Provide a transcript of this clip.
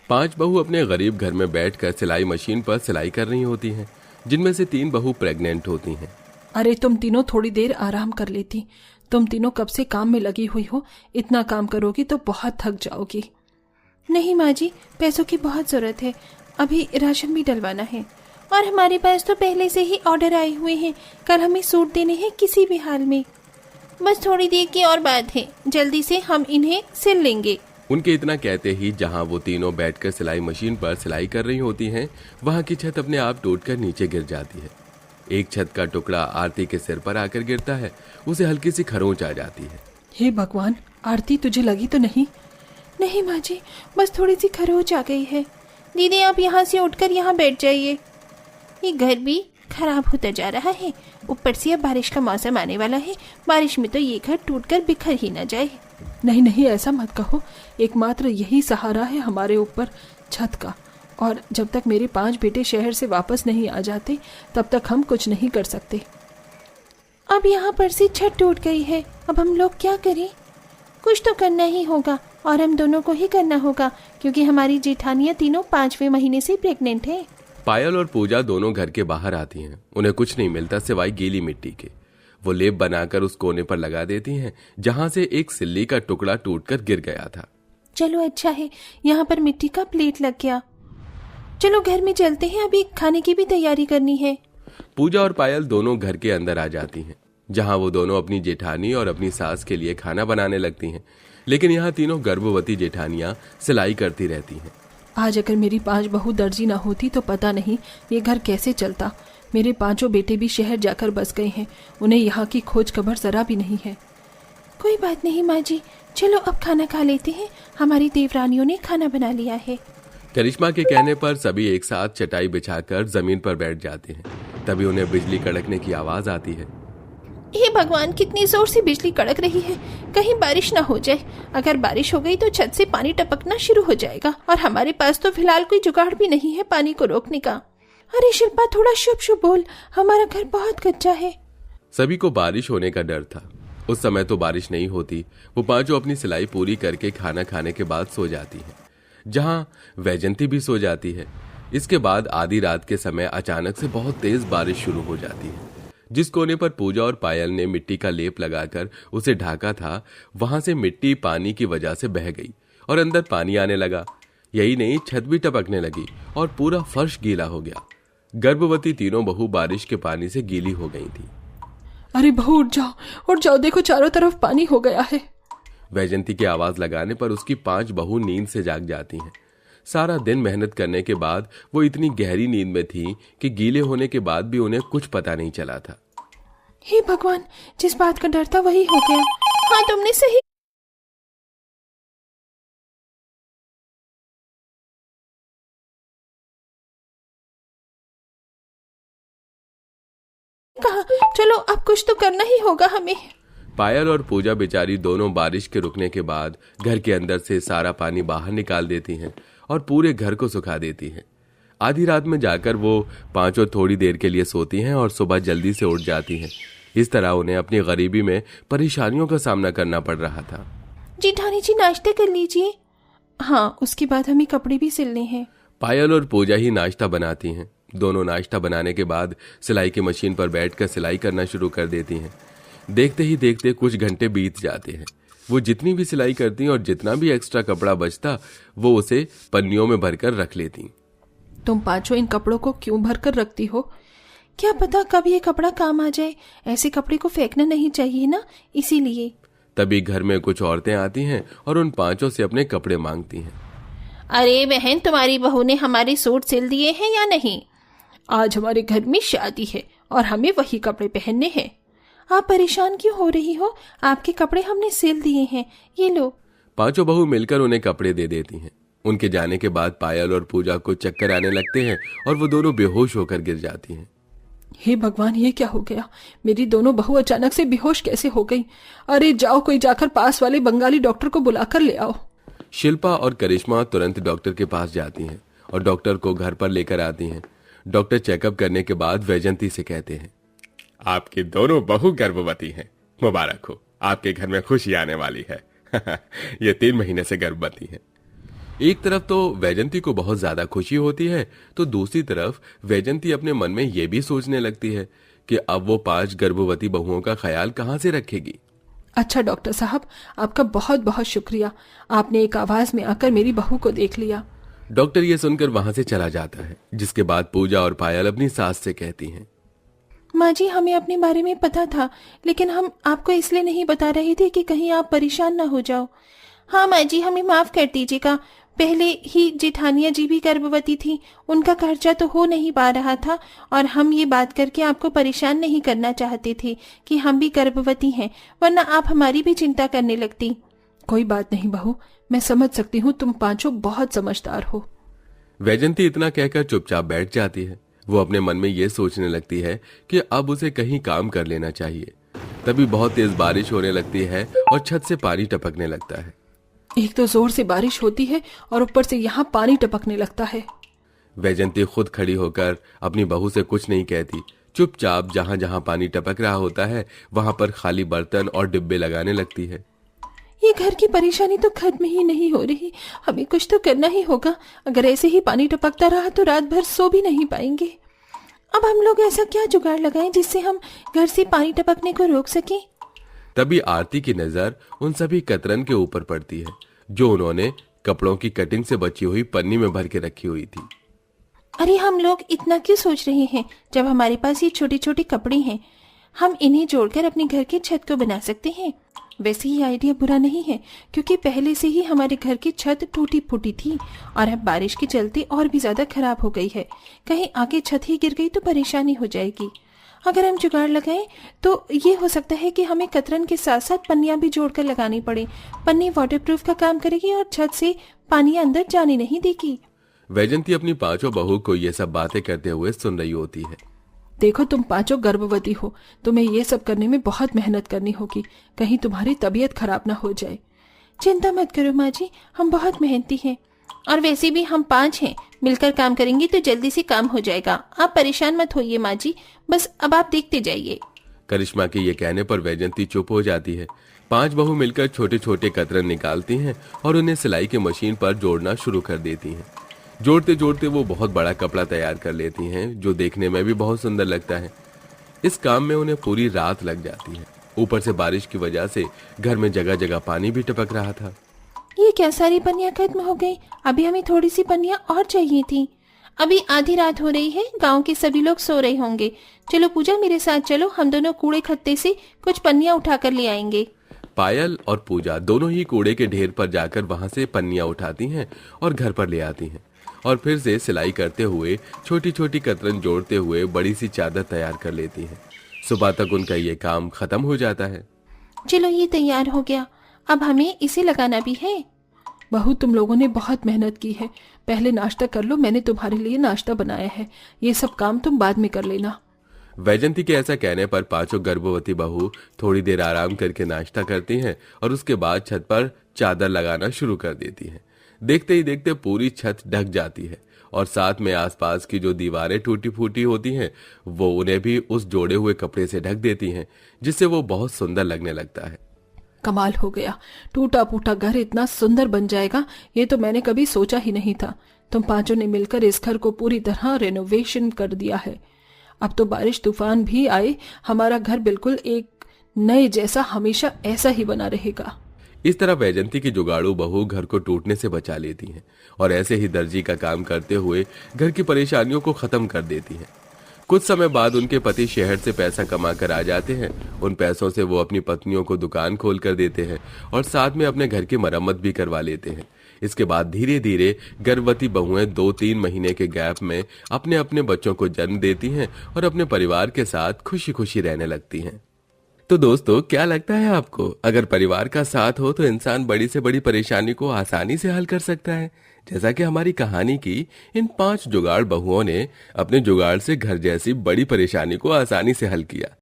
5 बहू अपने गरीब घर में बैठकर सिलाई मशीन पर सिलाई कर रही होती हैं, जिनमें से 3 बहू प्रेग्नेंट होती हैं। अरे तुम तीनों थोड़ी देर आराम कर लेती। तुम तीनों कब से काम में लगी हुई हो, इतना काम करोगी तो बहुत थक जाओगी। नहीं माँ जी, पैसों की बहुत जरूरत है, अभी राशन भी डलवाना है और हमारे पास तो पहले से ही ऑर्डर आए हुए हैं। कल हमें सूट देने हैं किसी भी हाल में। बस थोड़ी देर की और बात है, जल्दी से हम इन्हें सिल लेंगे। उनके इतना कहते ही जहां वो तीनों बैठकर सिलाई मशीन पर सिलाई कर रही होती हैं, वहां की छत अपने आप टूटकर नीचे गिर जाती है। एक छत का टुकड़ा आरती के सिर पर आकर गिरता है। उसे हल्की सी खरोंच आ जाती है। हे भगवान, आरती तुझे लगी तो नहीं? नहीं माँ जी, बस थोड़ी सी खरोंच आ गई है। दीदी आप यहाँ से उठकर यहाँ बैठ जाइए। ये घर भी खराब होता जा रहा है, ऊपर से अब बारिश का मौसम आने वाला है। बारिश में तो ये घर टूटकर बिखर ही ना जाए। नहीं नहीं, ऐसा मत कहो। एकमात्र यही सहारा है हमारे ऊपर, छत का। और जब तक मेरे 5 बेटे शहर से वापस नहीं आ जाते तब तक हम कुछ नहीं कर सकते। अब यहाँ पर से छत टूट गई है, अब हम लोग क्या करें? कुछ तो करना ही होगा और हम दोनों को ही करना होगा, क्योंकि हमारी जेठानियाँ तीनों 5वें महीने से प्रेग्नेंट है। पायल और पूजा दोनों घर के बाहर आती हैं। उन्हें कुछ नहीं मिलता सिवाय गीली मिट्टी के। वो लेप बनाकर उस कोने पर लगा देती हैं जहां से एक सिल्ली का टुकड़ा टूटकर गिर गया था। चलो अच्छा है, यहाँ पर मिट्टी का प्लेट लग गया। चलो घर में चलते हैं, अभी खाने की भी तैयारी करनी है। पूजा और पायल दोनों घर के अंदर आ जाती हैं, जहां वो दोनों अपनी जेठानी और अपनी सास के लिए खाना बनाने लगती हैं। लेकिन यहाँ तीनों गर्भवती जेठानियां सिलाई करती रहती हैं। आज अगर मेरी 5 बहू दर्जी ना होती तो पता नहीं ये घर कैसे चलता। मेरे 5 बेटे भी शहर जाकर बस गए हैं, उन्हें यहाँ की खोज खबर जरा भी नहीं है। कोई बात नहीं माँ जी, चलो अब खाना खा लेते हैं। हमारी देवरानियों ने खाना बना लिया है। करिश्मा के कहने पर सभी एक साथ चटाई बिछाकर जमीन पर बैठ जाते हैं। तभी उन्हें बिजली कड़कने की आवाज आती है। हे भगवान, कितनी जोर से बिजली कड़क रही है, कहीं बारिश ना हो जाए। अगर बारिश हो गई तो छत से पानी टपकना शुरू हो जाएगा और हमारे पास तो फिलहाल कोई जुगाड़ भी नहीं है पानी को रोकने का। अरे शिल्पा, थोड़ा शुभ शुभ बोल, हमारा घर बहुत कच्चा है। सभी को बारिश होने का डर था। उस समय तो बारिश नहीं होती। वो 5 अपनी सिलाई पूरी करके खाना खाने के बाद सो जाती हैं, जहां वैजंती भी सो जाती है। इसके बाद आधी रात के समय अचानक से बहुत तेज बारिश शुरू हो जाती है। जिस कोने पर पूजा और पायल ने मिट्टी का लेप लगाकर उसे ढाका था, वहां से मिट्टी पानी की वजह से बह गई और अंदर पानी आने लगा। यही नहीं, छत भी टपकने लगी और पूरा फर्श गीला हो गया। गर्भवती तीनों बहू बारिश के पानी से गीली हो गई थी। अरे बहू उठ जाओ, देखो चारों तरफ पानी हो गया है। वैजंती की आवाज लगाने पर उसकी 5 बहू नींद से जाग जाती हैं। सारा दिन मेहनत करने के बाद वो इतनी गहरी नींद में थी कि गीले होने के बाद भी उन्हें कुछ पता नहीं चला था। हे भगवान, जिस बात का डर था वही हो गया। हाँ, तुमने सही कहा। चलो अब कुछ तो करना ही होगा हमें। पायल और पूजा बेचारी दोनों बारिश के रुकने के बाद घर के अंदर से सारा पानी बाहर निकाल देती हैं और पूरे घर को सुखा देती हैं। आधी रात में जाकर वो 5 थोड़ी देर के लिए सोती हैं और सुबह जल्दी से उठ जाती हैं। इस तरह उन्हें अपनी गरीबी में परेशानियों का सामना करना पड़ रहा था। जेठानी जी, नाश्ता कर लीजिए। हाँ, उसके बाद हमें कपड़े भी सिलने हैं। पायल और पूजा ही नाश्ता बनाती हैं। दोनों नाश्ता बनाने के बाद सिलाई की मशीन पर बैठकर सिलाई करना शुरू कर देती हैं। देखते ही देखते कुछ घंटे बीत जाते हैं। वो जितनी भी सिलाई करती और जितना भी एक्स्ट्रा कपड़ा बचता वो उसे पन्नियों में भरकर रख लेती। तुम 5 इन कपड़ों को क्यों भरकर रखती हो? क्या पता कब ये कपड़ा काम आ जाए। ऐसे कपड़े को फेंकना नहीं चाहिए ना, इसीलिए। तभी घर में कुछ औरतें आती हैं और उन 5 से अपने कपड़े मांगती हैं। अरे बहन, तुम्हारी बहू ने हमारे सूट सिल दिए हैं या नहीं? आज हमारे घर में शादी है और हमें वही कपड़े पहनने हैं। आप परेशान क्यों हो रही हो? आपके कपड़े हमने सिल दिए हैं, ये लो। 5 बहू मिलकर उन्हें कपड़े दे देती हैं। उनके जाने के बाद पायल और पूजा को चक्कर आने लगते हैं और वो दोनों बेहोश होकर गिर जाती हैं। हे भगवान, ये क्या हो गया? मेरी दोनों बहू अचानक से बेहोश कैसे हो गई? अरे जाओ, कोई जाकर पास वाले बंगाली डॉक्टर को बुलाकर ले आओ। शिल्पा और करिश्मा तुरंत डॉक्टर के पास जाती हैं और डॉक्टर को घर पर लेकर आती हैं। डॉक्टर चेकअप करने के बाद वैजंती से कहते हैं, आपकी दोनों बहू गर्भवती हैं। मुबारक हो, आपके घर में खुशी आने वाली है। ये 3 महीने से गर्भवती हैं। एक तरफ तो वैजंती को बहुत ज्यादा खुशी होती है, तो दूसरी तरफ वैजंती अपने मन में ये भी सोचने लगती है कि अब वो 5 गर्भवती बहुओं का ख्याल कहाँ से रखेगी। अच्छा डॉक्टर साहब, आपका बहुत बहुत शुक्रिया। आपने एक आवाज में आकर मेरी बहू को देख लिया। डॉक्टर ये सुनकर वहां से चला जाता है, जिसके बाद पूजा और पायल अपनी सास से कहती हैं, माँ जी, हमें अपने बारे में पता था, लेकिन हम आपको इसलिए नहीं बता रहे थे कि कहीं आप परेशान ना हो जाओ। हाँ माँ जी, हमें माफ कर दीजिएगा। पहले ही जेठानिया जी भी गर्भवती थी, उनका खर्चा तो हो नहीं पा रहा था और हम ये बात करके आपको परेशान नहीं करना चाहते थे कि हम भी गर्भवती हैं, वरना आप हमारी भी चिंता करने लगती। कोई बात नहीं बहू, मैं समझ सकती हूँ, तुम पांचों बहुत समझदार हो। वैजंती इतना कहकर चुपचाप बैठ जाती है। वो अपने मन में ये सोचने लगती है कि अब उसे कहीं काम कर लेना चाहिए। तभी बहुत तेज बारिश होने लगती है और छत से पानी टपकने लगता है। एक तो जोर से बारिश होती है और ऊपर से यहाँ पानी टपकने लगता है। वैजंती खुद खड़ी होकर अपनी बहू से कुछ नहीं कहती, चुपचाप जहां जहां पानी टपक रहा होता है वहां पर खाली बर्तन और डिब्बे लगाने लगती है। ये घर की परेशानी तो खत्म ही नहीं हो रही, हमें कुछ तो करना ही होगा। अगर ऐसे ही पानी टपकता रहा तो रात भर सो भी नहीं पाएंगे। अब हम लोग ऐसा क्या जुगाड़ लगाएं जिससे हम घर से पानी टपकने को रोक सकें? तभी आरती की नजर उन सभी कतरन के ऊपर पड़ती है जो उन्होंने कपड़ों की कटिंग से बची हुई पन्नी में भर के रखी हुई थी। अरे हम लोग इतना क्यों सोच रहे हैं, जब हमारे पास ये छोटे छोटे कपड़े हैं, हम इन्हें जोड़कर अपने घर की छत को बना सकते हैं। वैसे ये आइडिया बुरा नहीं है, क्योंकि पहले से ही हमारे घर की छत टूटी फूटी थी और अब बारिश के चलते और भी ज्यादा खराब हो गई है। कहीं आगे छत ही गिर गई तो परेशानी हो जाएगी। अगर हम जुगाड़ लगाएं तो ये हो सकता है कि हमें कतरन के साथ साथ पन्नियां भी जोड़कर लगानी पड़े। पन्नी वाटरप्रूफ का काम करेगी और छत से पानी अंदर जाने नहीं देगी। वैजंती अपनी पांचों बहू को ये सब बातें करते हुए सुन रही होती है। देखो, तुम पांचों गर्भवती हो, तुम्हें ये सब करने में बहुत मेहनत करनी होगी, कहीं तुम्हारी तबीयत खराब ना हो जाए। चिंता मत करो माँ जी, हम बहुत मेहनती हैं और वैसे भी हम 5 हैं, मिलकर काम करेंगे तो जल्दी से काम हो जाएगा। आप परेशान मत होइए माँ जी, बस अब आप देखते जाइए। करिश्मा के ये कहने पर वैजंती चुप हो जाती है। 5 बहू मिलकर छोटे छोटे कतरन निकालती हैं और उन्हें सिलाई की मशीन पर जोड़ना शुरू कर देती हैं। जोड़ते जोड़ते वो बहुत बड़ा कपड़ा तैयार कर लेती हैं, जो देखने में भी बहुत सुंदर लगता है। इस काम में उन्हें पूरी रात लग जाती है। ऊपर से बारिश की वजह से घर में जगह जगह पानी भी टपक रहा था। ये क्या, सारी पन्नियां खत्म हो गई? अभी हमें थोड़ी सी पन्नियां और चाहिए थी। अभी आधी रात हो रही है, गांव के सभी लोग सो रहे होंगे। चलो पूजा, मेरे साथ चलो, हम दोनों कूड़े खत्ते से कुछ पन्नियां उठा कर ले आएंगे। पायल और पूजा दोनों ही कूड़े के ढेर पर जाकर वहां से पन्नियां उठाती हैं और घर पर ले आती हैं और फिर से सिलाई करते हुए छोटी छोटी कतरन जोड़ते हुए बड़ी सी चादर तैयार कर लेती हैं। सुबह तक उनका ये काम खत्म हो जाता है। चलो ये तैयार हो गया, अब हमें इसे लगाना भी है। बहू, तुम लोगों ने बहुत मेहनत की है, पहले नाश्ता कर लो, मैंने तुम्हारे लिए नाश्ता बनाया है, ये सब काम तुम बाद में कर लेना। वैजंती के ऐसा कहने पर पांचों गर्भवती बहू थोड़ी देर आराम करके नाश्ता करती हैं और उसके बाद छत पर चादर लगाना शुरू कर देती हैं। देखते ही देखते पूरी छत ढक जाती है और साथ में आसपास की जो दीवारें टूटी फूटी होती हैं वो उन्हें भी उस जोड़े हुए कपड़े से ढक देती हैं, जिससे वो बहुत सुंदर लगने लगता है। कमाल हो गया, टूटा फूटा घर इतना सुंदर बन जाएगा, ये तो मैंने कभी सोचा ही नहीं था। तुम पांचों ने मिलकर इस घर को पूरी तरह रेनोवेशन कर दिया है। अब तो बारिश तूफान भी आए, हमारा घर बिल्कुल एक नए जैसा हमेशा ऐसा ही बना रहेगा। इस तरह वैजंती की जुगाड़ू बहू घर को टूटने से बचा लेती हैं और ऐसे ही दर्जी का काम करते हुए घर की परेशानियों को खत्म कर देती हैं। कुछ समय बाद उनके पति शहर से पैसा कमा कर आ जाते हैं। उन पैसों से वो अपनी पत्नियों को दुकान खोल कर देते हैं और साथ में अपने घर की मरम्मत भी करवा लेते हैं। इसके बाद धीरे धीरे गर्भवती बहुएं 2-3 महीने के गैप में अपने अपने बच्चों को जन्म देती हैं और अपने परिवार के साथ खुशी खुशी रहने लगती हैं। तो दोस्तों, क्या लगता है आपको, अगर परिवार का साथ हो तो इंसान बड़ी से बड़ी परेशानी को आसानी से हल कर सकता है, जैसा कि हमारी कहानी की इन 5 जुगाड़ बहुओं ने अपने जुगाड़ से घर जैसी बड़ी परेशानी को आसानी से हल किया।